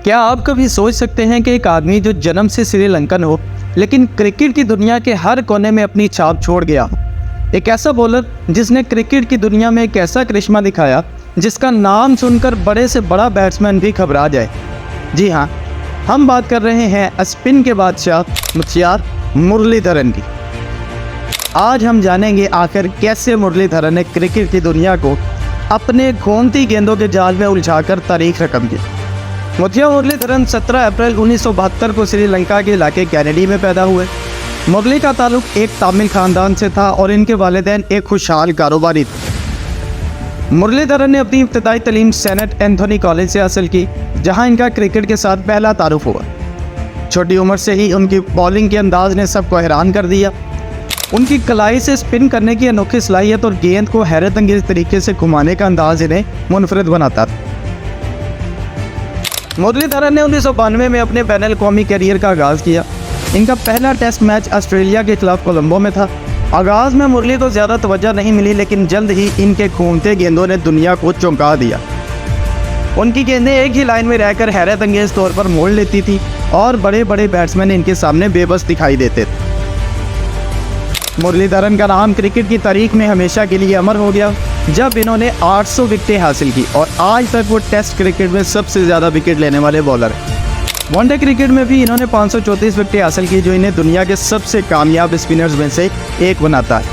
क्या आप कभी सोच सकते हैं कि एक आदमी जो जन्म से श्रीलंकन हो लेकिन क्रिकेट की दुनिया के हर कोने में अपनी छाप छोड़ गया हो। एक ऐसा बॉलर जिसने क्रिकेट की दुनिया में एक ऐसा करिश्मा दिखाया जिसका नाम सुनकर बड़े से बड़ा बैट्समैन भी घबरा जाए। जी हाँ, हम बात कर रहे हैं स्पिन के बादशाह मुखियार मुरलीधरन की। आज हम जानेंगे आखिर कैसे मुरलीधरन ने क्रिकेट की दुनिया को अपने घूमती गेंदों के जाल में उलझाकर तारीख रकम की। मुखिया मुरलीधरन 17 अप्रैल 1972 को श्रीलंका के इलाके कैनेडी में पैदा हुए। मुरली का ताल्लुक एक तमिल खानदान से था और इनके वालिदैन एक खुशहाल कारोबारी थे। मुरलीधरन ने अपनी इब्तदाई तालीम सेंट एंथोनी कॉलेज से हासिल की, जहां इनका क्रिकेट के साथ पहला तारुफ हुआ। छोटी उम्र से ही उनकी बॉलिंग के अंदाज ने सबको हैरान कर दिया। उनकी कलाई से स्पिन करने की अनोखी सलाहियत और गेंद को हैरत अंगेज तरीके से घुमाने का अंदाज इन्हें मुनफरिद बनाता था। मुरलीधरन ने 1992 में अपने बैनुल अक़वामी करियर का आगाज़ किया। इनका पहला टेस्ट मैच ऑस्ट्रेलिया के खिलाफ कोलंबो में था। आगाज़ में मुरली को ज़्यादा तवज्जो नहीं मिली, लेकिन जल्द ही इनके घूमते गेंदों ने दुनिया को चौंका दिया। उनकी गेंदें एक ही लाइन में रहकर हैरत अंगेज तौर पर मोड़ लेती थी और बड़े बड़े बैट्समैन इनके सामने बेबस दिखाई देते थे। मुरलीधरन का नाम क्रिकेट की तारीख में हमेशा के लिए अमर हो गया, जब इन्होंने 800 विकेटें हासिल की और आज तक वो टेस्ट क्रिकेट में सबसे ज़्यादा विकेट लेने वाले बॉलर हैं। वनडे क्रिकेट में भी इन्होंने 534 विकेटें हासिल की, जो इन्हें दुनिया के सबसे कामयाब स्पिनर्स में से एक बनाता है।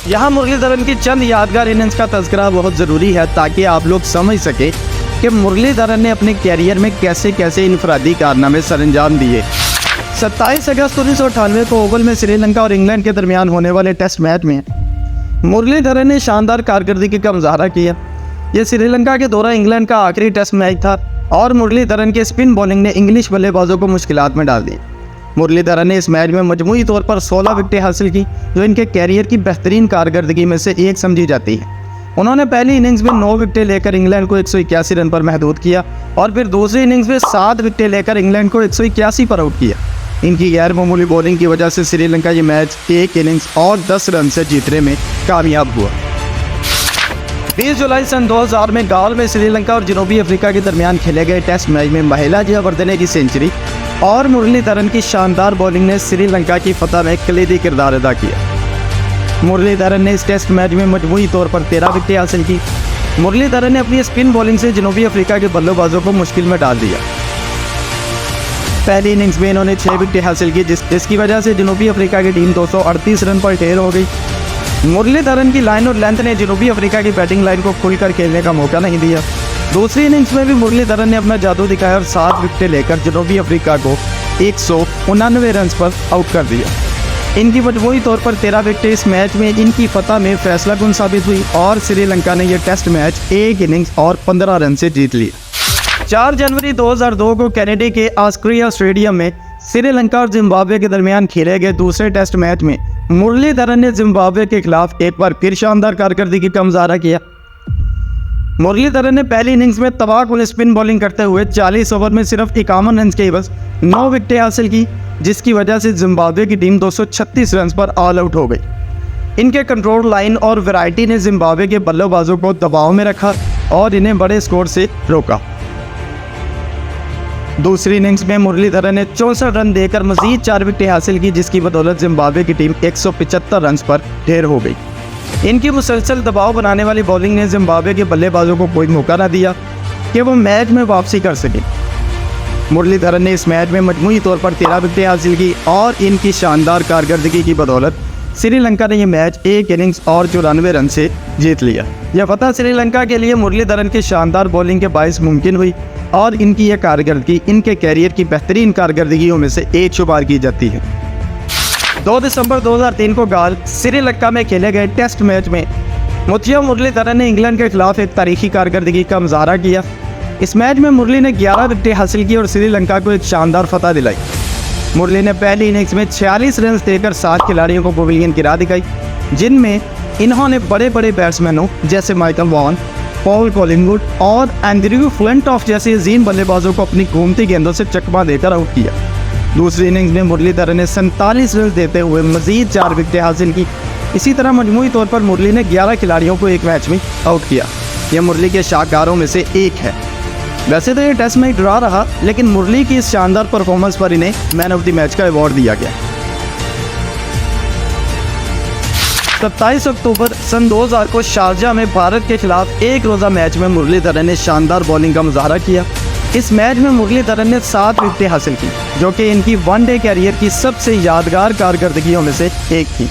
यहाँ मुरलीधरन की चंद यादगार इनिंग्स का तज़किरा बहुत ज़रूरी है, ताकि आप लोग समझ सके कि मुरलीधरन ने अपने कैरियर में कैसे कैसे इनफरादी कारनामे सरअंजाम दिए। 27 अगस्त 1998 को ओवल में श्रीलंका और इंग्लैंड के दरमियान होने वाले टेस्ट मैच में मुरलीधरन ने शानदार कारकर्दगी का मुजाहरा किया। यह श्रीलंका के दौरा इंग्लैंड का आखिरी टेस्ट मैच था और मुरलीधरन के स्पिन बॉलिंग ने इंग्लिश बल्लेबाजों को मुश्किलात में डाल दी। मुरलीधरन ने इस मैच में मजमूई तौर पर 16 विकेटें हासिल की, जो इनके कैरियर की बेहतरीन कारकर्दगी में से एक समझी जाती है। उन्होंने पहली इनिंग्स में 9 विकेटें लेकर इंग्लैंड को 181 रन पर महदूद किया और फिर दूसरी इनिंग्स में 7 विकेटें लेकर इंग्लैंड को 181 पर आउट किया। इनकी गैर मामूली बॉलिंग की वजह से श्रीलंका ये मैच एक इनिंग्स और 10 रन से जीतने में कामयाब हुआ। 20 जुलाई सन 2000 में गाल में श्रीलंका और जनूबी अफ्रीका के दरमियान खेले गए टेस्ट मैच में महिला जयावर्धने की सेंचुरी और मुरलीधरन की शानदार बॉलिंग ने श्रीलंका की फतह में कलीदी किरदार अदा किया। मुरलीधरन ने इस टेस्ट मैच में मजमूई तौर पर 13 विकेटें हासिल की। मुरलीधरन ने अपनी स्पिन बॉलिंग से जनूबी अफ्रीका के बल्लेबाजों को मुश्किल में डाल दिया। पहली इनिंग्स में इन्होंने 6 विकेटें हासिल की, जिसकी वजह से जनूबी अफ्रीका की टीम 238 रन पर ढेर हो गई। मुरलीधरन की लाइन और लेंथ ने जनूबी अफ्रीका की बैटिंग लाइन को खुलकर खेलने का मौका नहीं दिया। दूसरी इनिंग्स में भी मुरलीधरन ने अपना जादू दिखाया और 7 विकेटें लेकर जनूबी अफ्रीका को 189 रन पर आउट कर दिया। इनकी मजमूई तौर पर 13 विकेटें इस मैच में इनकी फतह में फैसलाकुन साबित हुई और श्रीलंका ने यह टेस्ट मैच एक इनिंग्स और 15 रन से जीत लिया। 4 जनवरी 2002 को कैनेडी के ऑस्ट्रिया स्टेडियम में श्रीलंका और जिम्बाब्वे के दरमियान खेले गए दूसरे टेस्ट मैच में मुरलीधरन ने जिम्बाब्वे के खिलाफ एक बार फिर शानदार कारकर्दगी का मुजाहरा किया। मुरलीधरन ने पहली इनिंग्स में तबाहकुन स्पिन बॉलिंग करते हुए 40 ओवर में सिर्फ 51 रन के बस 9 विकेटें हासिल की, जिसकी वजह से जिम्बाब्वे की टीम 236 रन पर ऑल आउट हो गई। इनके कंट्रोल लाइन और वैरायटी ने जिम्बाब्वे के बल्लेबाजों को दबाव में रखा और इन्हें बड़े स्कोर से रोका। दूसरी इनिंग्स में मुरलीधरन ने 64 रन देकर मजीद 4 विकेटें हासिल की, जिसकी बदौलत जिम्बाब्वे की टीम 175 रन पर ढेर हो गई। इनकी मुसलसल दबाव बनाने वाली बॉलिंग ने जिम्बाब्वे के बल्लेबाजों को कोई मौका न दिया कि वो मैच में वापसी कर सके। मुरलीधरन ने इस मैच में मजमूई तौर पर 13 विकेटें हासिल की और इनकी शानदार कारकर्दगी की बदौलत श्रीलंका ने यह मैच एक इनिंग्स और 94 रन से जीत लिया। यह फतह श्रीलंका के लिए मुरलीधरन की शानदार बॉलिंग के बायस मुमकिन हुई और इनकी यह कारकर्दगी इनके कैरियर की बेहतरीन कारकर्दगियों में से एक शुमार की जाती है। 2 दिसंबर 2003 को गाल श्रीलंका में खेले गए टेस्ट मैच में मुखिया मुरलीधरन ने इंग्लैंड के खिलाफ एक तारीखी कारकर्दगी का मुजाहरा किया। इस मैच में मुरली ने 11 विकेटें हासिल की और श्रीलंका को एक शानदार फतह दिलाई। मुरली ने पहली इनिंग्स में 46 रन देकर 7 खिलाड़ियों को पवेलियन की राह दिखाई, जिनमें इन्होंने बड़े बड़े बैट्समैनों जैसे माइकल वॉन, पॉल कॉलिंगवुड और एंड्रयू फ्लिंटॉफ जैसे अजीम बल्लेबाजों को अपनी घूमती गेंदों से चकमा देकर आउट किया। दूसरी इनिंग्स में मुरलीधरन ने 47 रन देते हुए मजीद 4 विकेटें हासिल की। इसी तरह मजमूई तौर पर मुरली ने 11 खिलाड़ियों को एक मैच में आउट किया। यह मुरली के शाहकारों में से एक है। वैसे तो ये टेस्ट मैच ड्रा रहा, लेकिन मुरली की इस शानदार परफॉर्मेंस पर इन्हें मैन ऑफ द मैच का अवार्ड दिया गया। 27 अक्टूबर सन 2000 को शारजाह में भारत के खिलाफ एक रोज़ा मैच में मुरलीधरन ने शानदार बॉलिंग का मुजाहरा किया। इस मैच में मुरलीधरन ने 7 विकेटें हासिल की, जो कि इनकी वनडे कैरियर की सबसे यादगार कारकर्दगियों में से एक थी।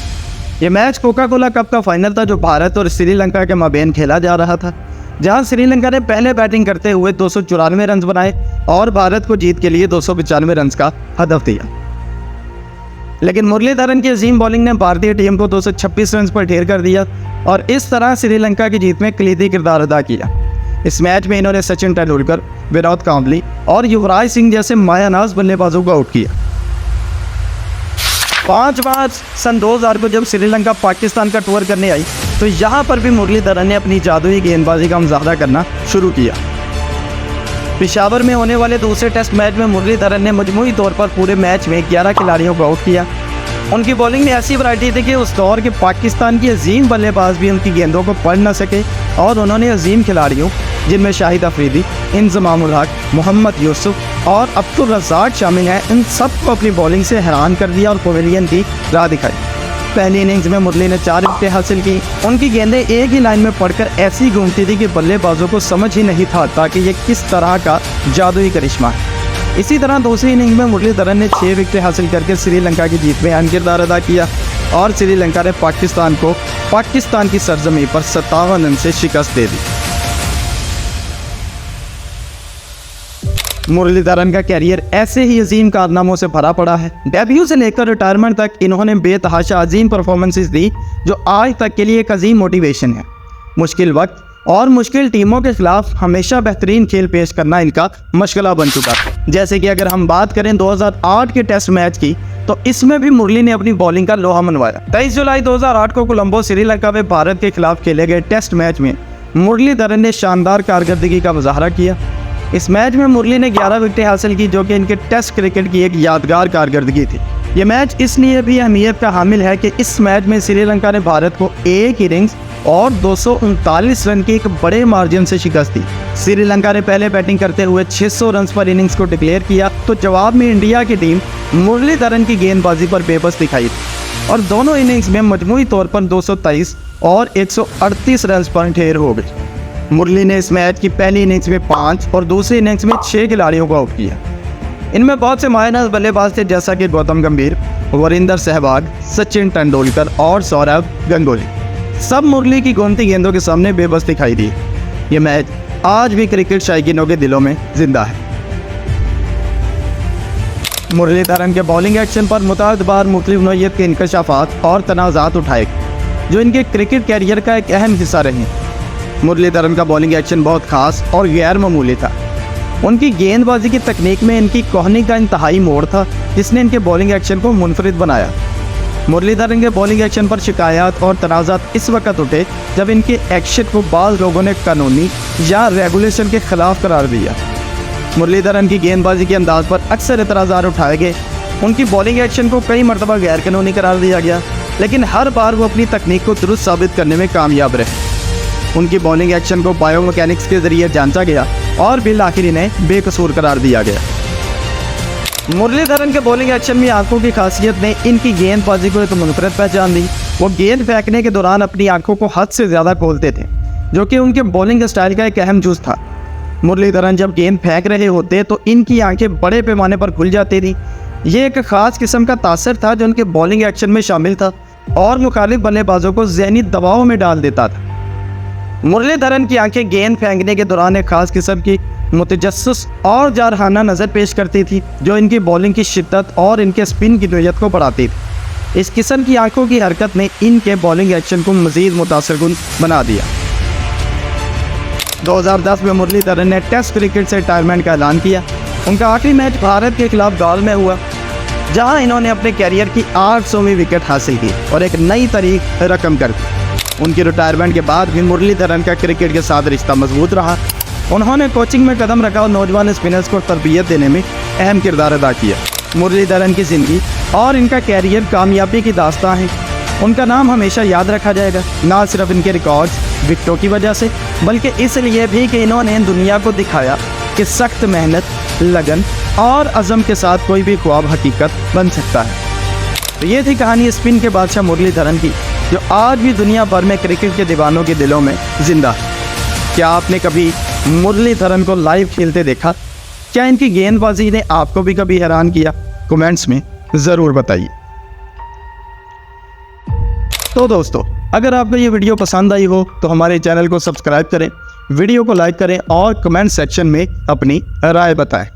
ये मैच कोका कोला कप का फाइनल था, जो भारत और श्रीलंका के माबेन खेला जा रहा था, जहां श्रीलंका ने पहले बैटिंग करते हुए 294 रन बनाए और भारत को जीत के लिए 295 रन का हदफ दिया। लेकिन मुरलीधरन की अजीम बॉलिंग ने भारतीय टीम को 226 रन पर ढेर कर दिया और इस तरह श्रीलंका की जीत में कलीदी किरदार अदा किया। इस मैच में इन्होंने सचिन तेंदुलकर, विराट कोहली और युवराज सिंह जैसे मायानाज बल्लेबाजों को आउट किया। 5 मार्च सन 2000 को जब श्रीलंका पाकिस्तान का टूर करने आई, तो यहाँ पर भी मुरलीधरन ने अपनी जादुई गेंदबाजी का मुजाहरा करना शुरू किया। पेशावर में होने वाले दूसरे टेस्ट मैच में मुरलीधरन ने मजमूई तौर पर पूरे मैच में 11 खिलाड़ियों को आउट किया। उनकी बॉलिंग में ऐसी वैरायटी थी कि उस दौर के पाकिस्तान की अजीम बल्लेबाज भी उनकी गेंदों को पढ़ न सके, और उन्होंने अजीम खिलाड़ियों, जिनमें शाहिद अफरीदी, इंजमाम उल हक, मोहम्मद यूसुफ और अब्दुल रज़ाक शामिल हैं, इन सबको अपनी बॉलिंग से हैरान कर दिया और पवेलियन की राह दिखाई। पहली इनिंग्स में मुरली ने 4 विकेटें हासिल की। उनकी गेंदें एक ही लाइन में पड़कर ऐसी घूमती थी कि बल्लेबाजों को समझ ही नहीं था कि ये किस तरह का जादुई करिश्मा है। इसी तरह दूसरी इनिंग्स में मुरलीधरन ने 6 विकेटें हासिल करके श्रीलंका की जीत में अहम किरदार अदा किया और श्रीलंका ने पाकिस्तान को पाकिस्तान की सरजमी पर 57 रन से शिकस्त दे दी। मुरलीधरन का कैरियर ऐसे ही अजीम कारनामों से भरा पड़ा है। डेब्यू से लेकर रिटायरमेंट तक इन्होंने बेतहाशा अजीम परफॉर्मेंसेस दी, जो आज तक के लिए एक अजीम मोटिवेशन है। मुश्किल वक्त और मुश्किल टीमों के खिलाफ हमेशा बेहतरीन खेल पेश करना इनका मशगला बन चुका है। जैसे कि अगर हम बात करें 2008 के टेस्ट मैच की, तो इसमें भी मुरली ने अपनी बॉलिंग का लोहा मनवाया। 23 जुलाई 2008 को कोलंबो श्रीलंका में भारत के खिलाफ खेले गए टेस्ट मैच में मुरलीधरन ने शानदार कारकर्दगी का मुजाहरा किया। इस मैच में मुरली ने 11 विकेटें हासिल की, जो कि इनके टेस्ट क्रिकेट की एक यादगार कारकर्दगी थी। ये मैच इसलिए भी अहमियत का हामिल है कि इस मैच में श्रीलंका ने भारत को एक इनिंग्स और 239 रन के एक बड़े मार्जिन से शिकस्त दी। श्रीलंका ने पहले बैटिंग करते हुए 600 रन पर इनिंग्स को डिक्लेयर किया, तो जवाब में इंडिया की टीम मुरलीधरन की गेंदबाजी पर बेबस दिखाई थी और दोनों इनिंग्स में मजमूई तौर पर 223 और 138 रन पर ढेर हो गए। मुरली ने इस मैच की पहली इनिंग्स में 5 और दूसरी इनिंग्स में 6 खिलाड़ियों को आउट किया। इनमें बहुत से मायनाज बल्लेबाज थे, जैसा कि गौतम गंभीर, वीरेंद्र सहवाग, सचिन तेंदुलकर और सौरव गांगुली। सब मुरली की गोमती गेंदों के सामने बेबस दिखाई दी। ये मैच आज भी क्रिकेट शायकीनों के दिलों में जिंदा है। मुरलीधरन के बॉलिंग एक्शन पर मुताद बार मुख्तलिफ नौइयत के इंकशाफात और तनाज़ात उठाए, जो इनके क्रिकेट कैरियर का एक अहम हिस्सा रहे। मुरलीधरन का बॉलिंग एक्शन बहुत खास और गैर मामूली था। उनकी गेंदबाजी की तकनीक में इनकी कोहनी का इंतहाई मोड़ था, जिसने इनके बॉलिंग एक्शन को मुनफरिद बनाया। मुरलीधरन के बॉलिंग एक्शन पर शिकायत और तनाज़ात इस वक्त उठे जब इनके एक्शन को बाज़ लोगों ने कानूनी या रेगुलेशन के ख़िलाफ़ करार दिया। मुरलीधरन की गेंदबाजी के अंदाज पर अक्सर एतराज़ात उठाए गए। उनकी बॉलिंग एक्शन को कई मरतबा गैर कानूनी करार दिया गया, लेकिन हर बार वो अपनी तकनीक को दुरुस्त साबित करने में कामयाब रहे। उनकी बॉलिंग एक्शन को बायोमैकेनिक्स के जरिए जांचा गया और बिल आखिर इन्हें बेकसूर करार दिया गया। मुरलीधरन के बॉलिंग एक्शन में आंखों की खासियत ने इनकी गेंदबाजी को एक मुनफरद पहचान दी। वो गेंद फेंकने के दौरान अपनी आंखों को हद से ज़्यादा खोलते थे, जो कि उनके बॉलिंग स्टाइल का एक अहम जुज़ था। मुरलीधरन जब गेंद फेंक रहे होते तो इनकी आंखें बड़े पैमाने पर खुल जाती थी। ये एक ख़ास किस्म का तासर था जो उनके बॉलिंग एक्शन में शामिल था और मुखालिफ बल्लेबाजों को ज़हनी दबाव में डाल देता था। मुरलीधरन की आंखें गेंद फेंकने के दौरान एक खास किस्म की मुतजस्सिस और जारहाना नज़र पेश करती थी, जो इनकी बॉलिंग की शिद्दत और इनके स्पिन की नोयत को बढ़ाती थी। इस किस्म की आंखों की हरकत ने इनके बॉलिंग एक्शन को मज़ीद मुतासरकुन बना दिया। 2010 में मुरलीधरन ने टेस्ट क्रिकेट से रिटायरमेंट का ऐलान किया। उनका आखिरी मैच भारत के खिलाफ गाल में हुआ, जहां इन्होंने अपने कैरियर की 800वीं विकेट हासिल की और एक नई तारीख रकम कर दी। उनकी रिटायरमेंट के बाद भी मुरलीधरन का क्रिकेट के साथ रिश्ता मजबूत रहा। उन्होंने कोचिंग में कदम रखा और नौजवान स्पिनर्स को तरबियत देने में अहम किरदार अदा किया। मुरलीधरन की ज़िंदगी और इनका कैरियर कामयाबी की दास्तां है। उनका नाम हमेशा याद रखा जाएगा, ना सिर्फ इनके रिकॉर्ड्स विकेटों की वजह से, बल्कि इसलिए भी कि इन्होंने दुनिया को दिखाया कि सख्त मेहनत, लगन और अज़म के साथ कोई भी ख्वाब हकीकत बन सकता है। तो ये थी कहानी स्पिन के बादशाह मुरलीधरन की, जो आज भी दुनिया भर में क्रिकेट के दीवानों के दिलों में जिंदा है। क्या आपने कभी मुरलीधरन को लाइव खेलते देखा? क्या इनकी गेंदबाजी ने आपको भी कभी हैरान किया? कमेंट्स में ज़रूर बताइए। तो दोस्तों, अगर आपको ये वीडियो पसंद आई हो तो हमारे चैनल को सब्सक्राइब करें, वीडियो को लाइक करें और कमेंट सेक्शन में अपनी राय बताएं।